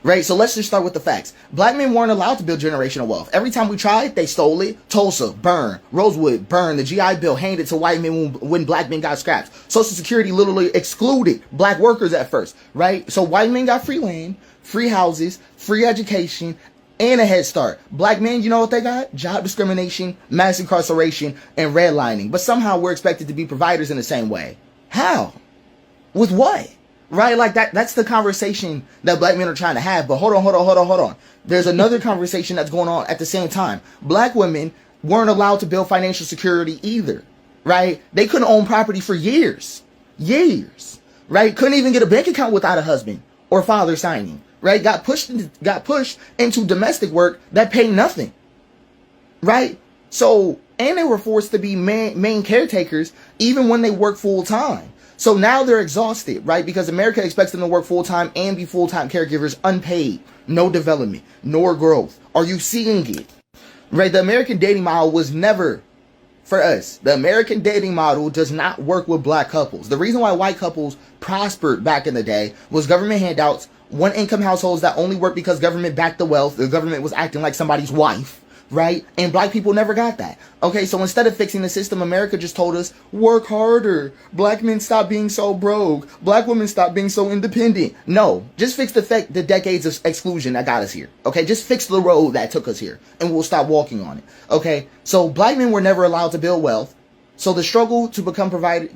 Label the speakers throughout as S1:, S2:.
S1: Right, so let's just start with the facts. Black men weren't allowed to build generational wealth. Every time we tried, they stole it. Tulsa, burn. Rosewood, burn. The GI Bill handed to white men when black men got scrapped. Social Security literally excluded black workers at first, right? So white men got free land, free houses, free education, and a head start. Black men, you know what they got? Job discrimination, mass incarceration, and redlining. But somehow we're expected to be providers in the same way. How? With what? Right? Like that's the conversation that black men are trying to have. But hold on. There's another conversation that's going on at the same time. Black women weren't allowed to build financial security either. Right? They couldn't own property for years. Years. Right? Couldn't even get a bank account without a husband or father signing. Right? Got pushed into domestic work that paid nothing. Right? So, and they were forced to be main caretakers even when they work full time. So now they're exhausted, right? Because America expects them to work full-time and be full-time caregivers, unpaid, no development, nor growth. Are you seeing it? Right? The American dating model was never for us. The American dating model does not work with black couples. The reason why white couples prospered back in the day was government handouts, one-income households that only worked because government backed the wealth. The government was acting like somebody's wife. Right? And black people never got that. Okay, so instead of fixing the system, America just told us, work harder. Black men stop being so broke. Black women stop being so independent. No, just fix the decades of exclusion that got us here. Okay, just fix the road that took us here and we'll stop walking on it. Okay, so black men were never allowed to build wealth. So the struggle to become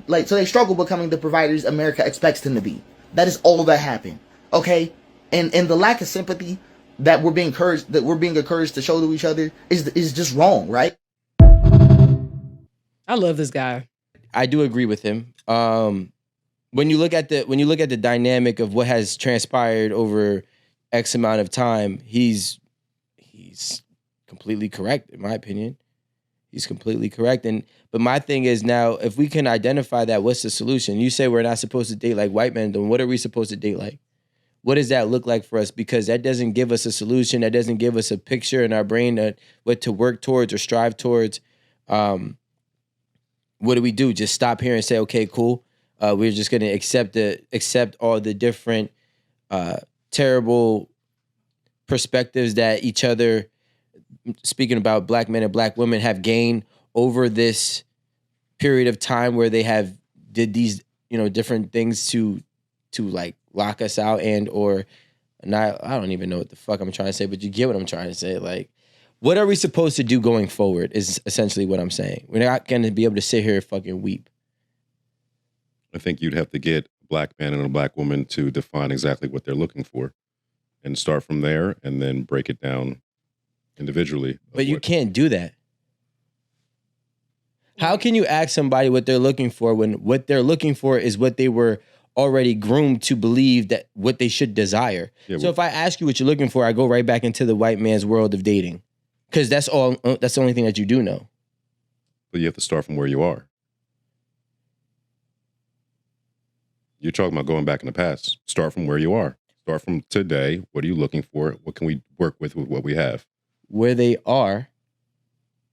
S1: they struggle becoming the providers America expects them to be. That is all that happened. Okay, and the lack of sympathy that we're being encouraged to show to each other is just wrong, right?
S2: I love this guy.
S3: I do agree with him. When you look at the dynamic of what has transpired over X amount of time, he's completely correct, in my opinion. He's completely correct. But my thing is now, if we can identify that, what's the solution? You say we're not supposed to date like white men, then what are we supposed to date like? What does that look like for us? Because that doesn't give us a solution. That doesn't give us a picture in our brain that what to work towards or strive towards. What do we do? Just stop here and say, okay, cool. We're just going to accept all the different terrible perspectives that each other, speaking about black men and black women, have gained over this period of time where they have did these, different things to like lock us out and or not. I don't even know what the fuck I'm trying to say, but you get what I'm trying to say. Like, what are we supposed to do going forward is essentially what I'm saying. We're not going to be able to sit here and fucking weep.
S4: I think you'd have to get a black man and a black woman to define exactly what they're looking for and start from there and then break it down individually.
S3: But you can't do that. How can you ask somebody what they're looking for when what they're looking for is what they were already groomed to believe that what they should desire? Yeah, so if I ask you what you're looking for, I go right back into the white man's world of dating. Because that's the only thing that you do know.
S4: But you have to start from where you are. You're talking about going back in the past. Start from where you are. Start from today. What are you looking for? What can we work with what we have?
S3: Where they are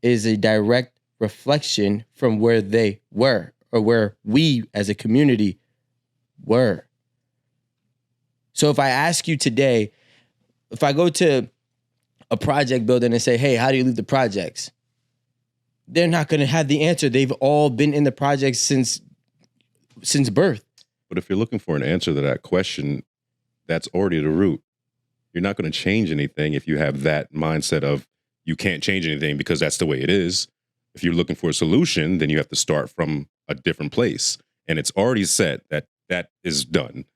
S3: is a direct reflection from where they were or where we as a community were. So if I ask you today, if I go to a project building and say, hey, how do you lead the projects? They're not going to have the answer. They've all been in the projects since birth.
S4: But if you're looking for an answer to that question, that's already the root. You're not going to change anything if you have that mindset of you can't change anything because that's the way it is. If you're looking for a solution, then you have to start from a different place. And it's already set that is done.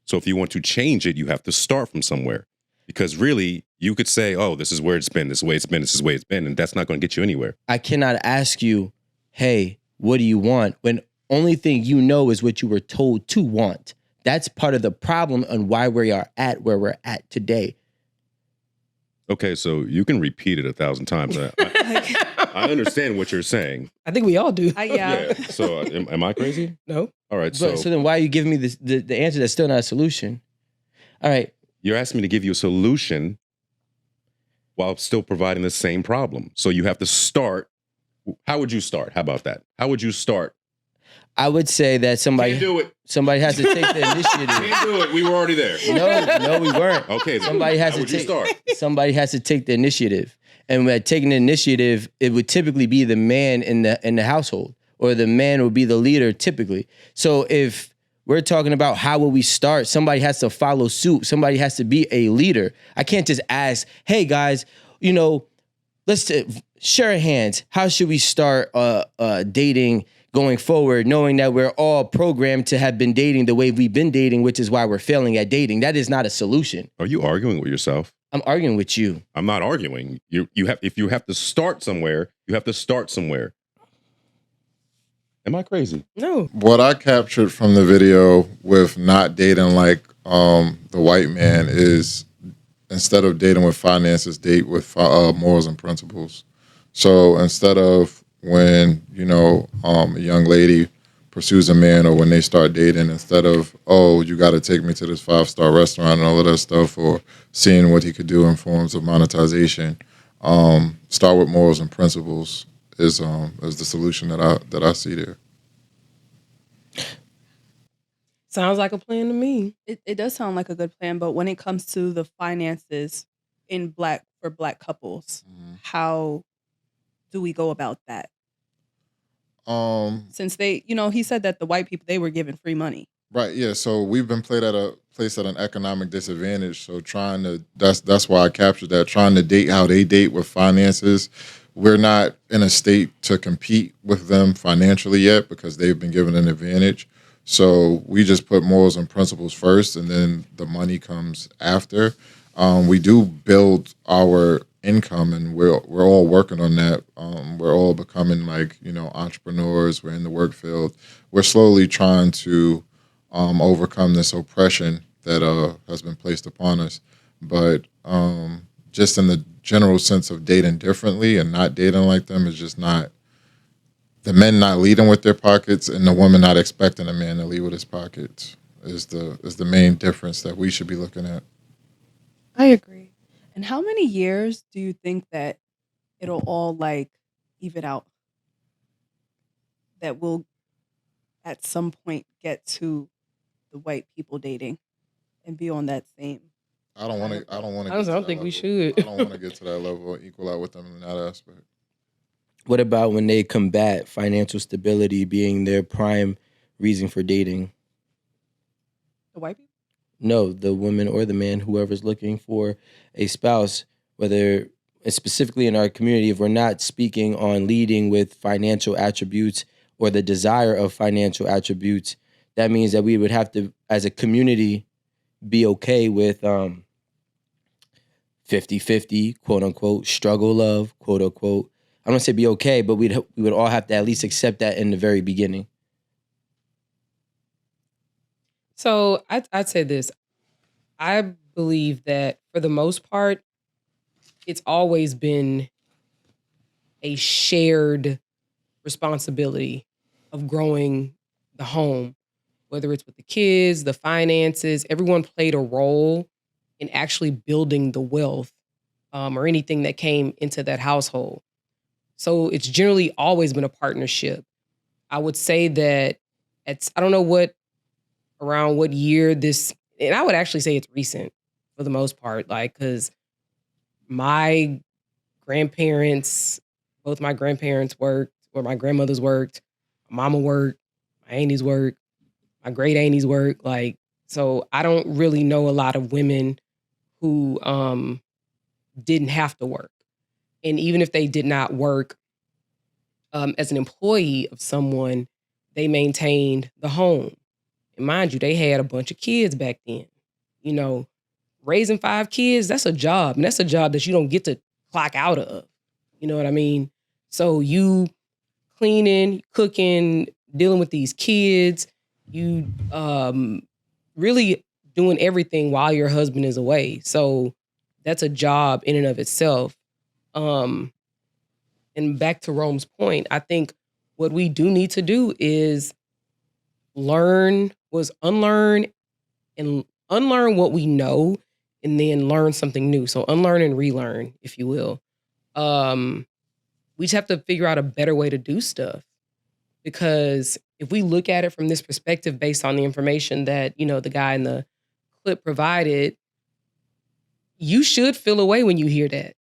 S4: So if you want to change it, you have to start from somewhere. Because really, you could say, oh, this is where it's been, this is the way it's been, this is the way it's been, and that's not going to get you anywhere.
S3: I cannot ask you, hey, what do you want? When only thing you know is what you were told to want. That's part of the problem and why we are at where we're at today.
S4: Okay, so you can repeat it 1,000 times. I understand what you're saying.
S2: I think we all do.
S4: Yeah. So am I crazy?
S2: No.
S4: All right.
S3: So then why are you giving me the answer that's still not a solution? All right.
S4: You're asking me to give you a solution while still providing the same problem. So you have to start. How would you start? How about that? How would you start?
S3: I would say that somebody
S4: Can't do it.
S3: somebody has to take the initiative.
S4: Can't do it. We were already there.
S3: No, we weren't.
S4: Okay.
S3: Somebody has
S4: how
S3: to
S4: would you
S3: take.
S4: start?
S3: Somebody has to take the initiative, and when taking the initiative, it would typically be the man in the household, or the man would be the leader typically. So if we're talking about how will we start, somebody has to follow suit. Somebody has to be a leader. I can't just ask, "Hey guys, let's share hands. How should we start dating going forward, knowing that we're all programmed to have been dating the way we've been dating, which is why we're failing at dating?" That is not a solution.
S4: Are you arguing with yourself?
S3: I'm arguing with you.
S4: I'm not arguing. If you have to start somewhere, you have to start somewhere. Am I crazy?
S3: No.
S2: What I captured from the video with not dating like the white man is, instead of dating with finances, date with morals and principles. So instead of when a young lady pursues a man, or when they start dating, instead of, oh, you got to take me to this 5-star restaurant and all of that stuff, or seeing what he could do in forms of monetization, start with morals and principles is the solution that I see there.
S5: Sounds like a plan to me.
S6: It does sound like a good plan, but when it comes to the finances for black couples, how do we go about that? Since he said that the white people, they were given free money.
S2: Right, yeah. So we've been placed at an economic disadvantage. So that's why I captured that. Trying to date how they date with finances. We're not in a state to compete with them financially yet because they've been given an advantage. So we just put morals and principles first, and then the money comes after. We do build our income, and we're all working on that. We're all becoming entrepreneurs. We're in the work field. We're slowly trying to overcome this oppression that has been placed upon us. But just in the general sense of dating differently and not dating like them is just not. The men not leading with their pockets, and the woman not expecting a man to lead with his pockets is the main difference that we should be looking at.
S6: I agree. And how many years do you think that it'll all even out? That we'll at some point get to the white people dating and be on that same.
S2: I don't want to.
S5: I don't think we should.
S2: I don't want to get to that level or equal out with them in that aspect.
S3: What about when they combat financial stability being their prime reason for dating?
S6: The white people?
S3: No, the woman or the man, whoever's looking for a spouse, whether specifically in our community, if we're not speaking on leading with financial attributes or the desire of financial attributes, that means that we would have to, as a community, be okay with 50-50, quote unquote, struggle love, quote unquote. I don't want to say be okay, but we would all have to at least accept that in the very beginning.
S5: So I'd say this. I believe that for the most part, it's always been a shared responsibility of growing the home, whether it's with the kids, the finances. Everyone played a role in actually building the wealth or anything that came into that household. So it's generally always been a partnership. I would say that I don't know around what year this, and I would actually say it's recent for the most part, because my grandparents, both my grandparents worked, or my grandmothers worked, my mama worked, my aunties worked, my great aunties worked. So I don't really know a lot of women who didn't have to work. And even if they did not work as an employee of someone, they maintained the home. And mind you, they had a bunch of kids back then. Raising 5 kids, that's a job. And that's a job that you don't get to clock out of. You know what I mean? So you cleaning, cooking, dealing with these kids, you really doing everything while your husband is away. So that's a job in and of itself. And back to Rome's point, I think what we do need to do is unlearn what we know, and then learn something new. So unlearn and relearn, if you will. We just have to figure out a better way to do stuff. Because if we look at it from this perspective based on the information that, the guy in the clip provided, you should feel away when you hear that.